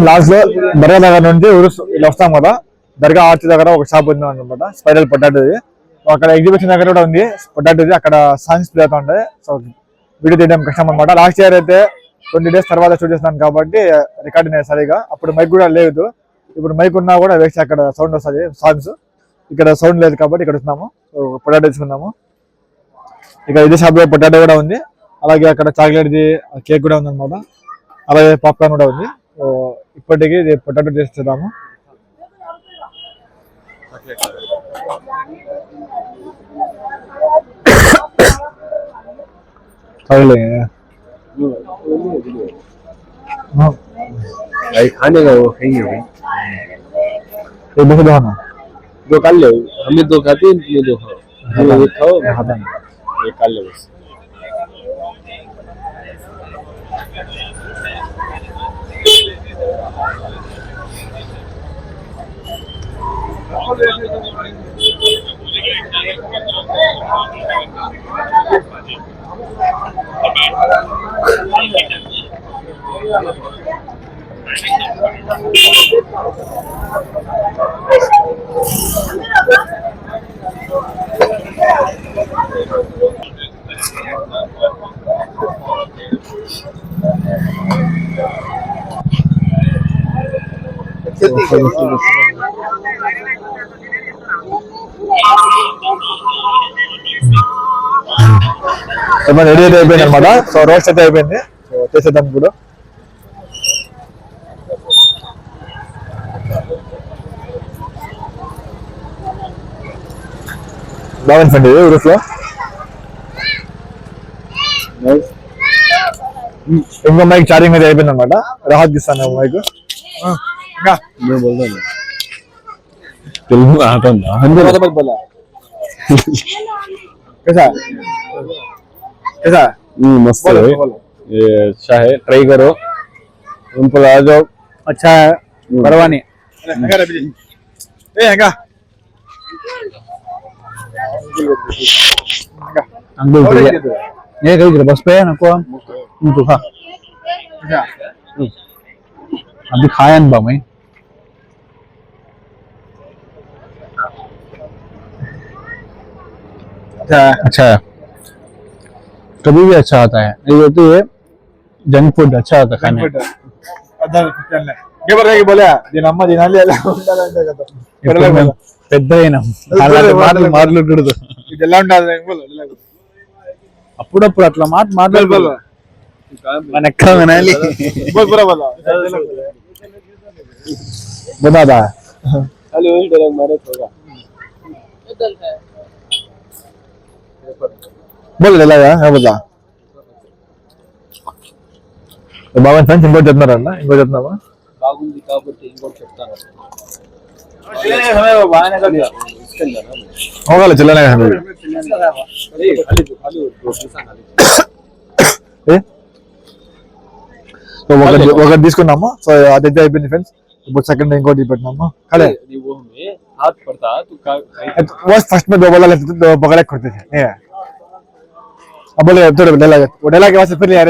Last లో దర్గా దగ్గర నుండి ఇలా వస్తాం కదా, దర్గా ఆర్చ్ దగ్గర ఒక షాప్ ఉంది అనమాట, స్పైరల్ పొటాటోది. అక్కడ ఎగ్జిబిషన్ దగ్గర కూడా ఉంది పొటాటోది. అక్కడ సాంగ్స్ ప్లే అవుతా ఉంటాయి. సో వీడియో తీయడం కష్టం అనమాట. లాస్ట్ ఇయర్ అయితే 20 days తర్వాత షూట్ చేస్తున్నాను కాబట్టి రికార్డ్ అనేది సరిగా. అప్పుడు మైక్ కూడా లేదు, ఇప్పుడు మైక్ ఉన్నా కూడా వేస్తే అక్కడ సౌండ్ వస్తుంది సాంగ్స్. ఇక్కడ సౌండ్ లేదు కాబట్టి ఇక్కడ వస్తున్నాము. సో పొటాటో తీసుకున్నాము. ఇక్కడ ఇదే షాప్ లో పొటాటో కూడా ఉంది, అలాగే అక్కడ చాక్లెట్ది కేక్ కూడా ఉంది అనమాట, అలాగే పాప్కార్న్ కూడా ఉంది. సో ఇప్పటికీ ఇది పొటాటో చేస్తున్నాము. खाने का वो है भाई, दो कर लो, हमें दो खाते हैं, ये दो खाओ, ये खाओ, ये कर लो बस. రెడీ అయితే అయిపోయింది అనమాట. సో రోస్ట్ అయితే అయిపోయింది. సో చేసేద్దాం ఇప్పుడు. బాగుంది ఫ్రెండ్ ఇది రూఫ్ లో. ఇంకో మైక్ ఛార్జింగ్ అయితే అయిపోయింది అనమాట. రాహత్ ఇస్తాను మైక్. తెలుగు आता कैसा कैसा मस्त है, ये अच्छा है, ट्राई करो, उन पर आ जाओ. अच्छा है, परवाह नहीं. ये कहीं बस पे है ना को तो खा अभी खाया ना मैं. अच्छा कभी भी अच्छा आता है ये, तो ये जंक फूड अच्छा आता है खाने. बोले దీని అమ్మ తినాలి ఎలా ఉండాలంటే కదా పెద్ద అయినా మాట్లాడకూడదు. ఇది ఎలా ఉండాలి అప్పుడప్పుడు అట్లా మాట్లాడకూడదు. మన ఎక్కడ వినాలి బతాదా बोल ఎలాగా బతా బాబా ఫ్రెండ్స్ ఇంకోటి చెప్తున్నారన్న. ఇంకోటి చెప్తున్నావా? బాగుంది కాబట్టి ఇంకోటి చెప్తాను. होगा चलना है तो ఒకటి తీసుకున్నాము. సో అదైతే అయిపోయింది ఫ్రెండ్స్. ఇప్పుడు సెకండ్ ఇంకోటి పెట్టినాము. खड़े वो में हाथ पड़ता तो वो फर्स्ट में दो बोला लेते थे, दो बगल करते थे. नहीं है अब बोले थोड़े डेला के बाद से फिर यार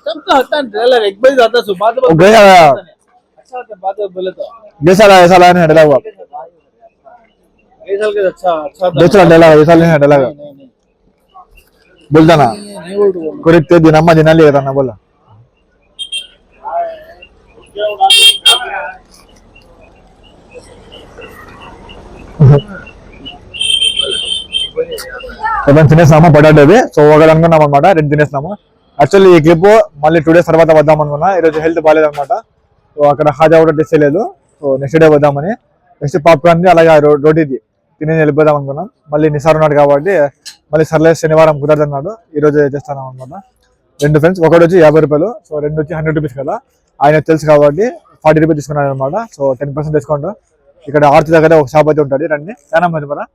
सबका होता है ट्रेलर एक बार जाता सुबह तो गया अच्छा होता बात बोले तो ऐसा लाइन है डेला हुआ ये साल के अच्छा दूसरा डेला ये साल है डेला बोलता ना कोई दिन अम्मा दिन लिया था ना बोला. తినేసినామా పొటాటోది. సో ఒకటి అనుకున్నాం అనమాట, రెండు తినేసినాము. యాక్చువల్లీ ఈ క్లిప్ మళ్ళీ 2 days తర్వాత వద్దాం అనుకున్నా. ఈరోజు హెల్త్ బాగాలేదు అనమాట. సో అక్కడ హాజా కూడా టెస్ట్ చేయలేదు. సో నెక్స్ట్ డే వద్దామని, నెక్స్ట్ పాప్కార్న్ అలాగే రోటీది తినేసి వెళ్ళిపోదాం అనుకున్నాం. మళ్ళీ నిసార్ ఉన్నాడు కాబట్టి మళ్ళీ సర్లే శనివారం కుదరదన్నాడు, ఈ రోజు చేస్తాను అనమాట. రెండు ఫ్రెండ్స్, ఒకటి వచ్చి 50 రూపాయలు, సో రెండు వచ్చి 100 రూపీస్ కదా. ఆయన తెలుసు కాబట్టి 40 రూపీస్ తీసుకున్నాడు అనమాట. So 10% discount. ఇక్కడ ఆర్తి దగ్గర ఒక షాప్ అయితే ఉంటుంది. రండి. చాలా మంది మరా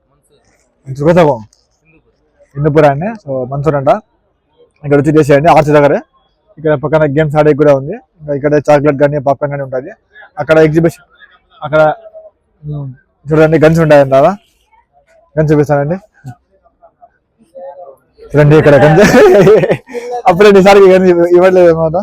హిందూపురా అండి. సో మన్సూర్ అంట. ఇక్కడ వచ్చి చేసేయండి ఆర్చి దగ్గరే. ఇక్కడ పక్కన గేమ్స్ ఆడే కూడా ఉంది. ఇక్కడ చాక్లెట్ కానీ పాప్కార్న్ కానీ ఉంటుంది. అక్కడ ఎగ్జిబిషన్, అక్కడ చూడండి గన్స్ ఉంటాయండి. అలా గన్స్ చూపిస్తానండి చూడండి. ఇక్కడ గన్స్ అప్పుడే ఈసారి ఇవ్వట్లేదు అనమాట.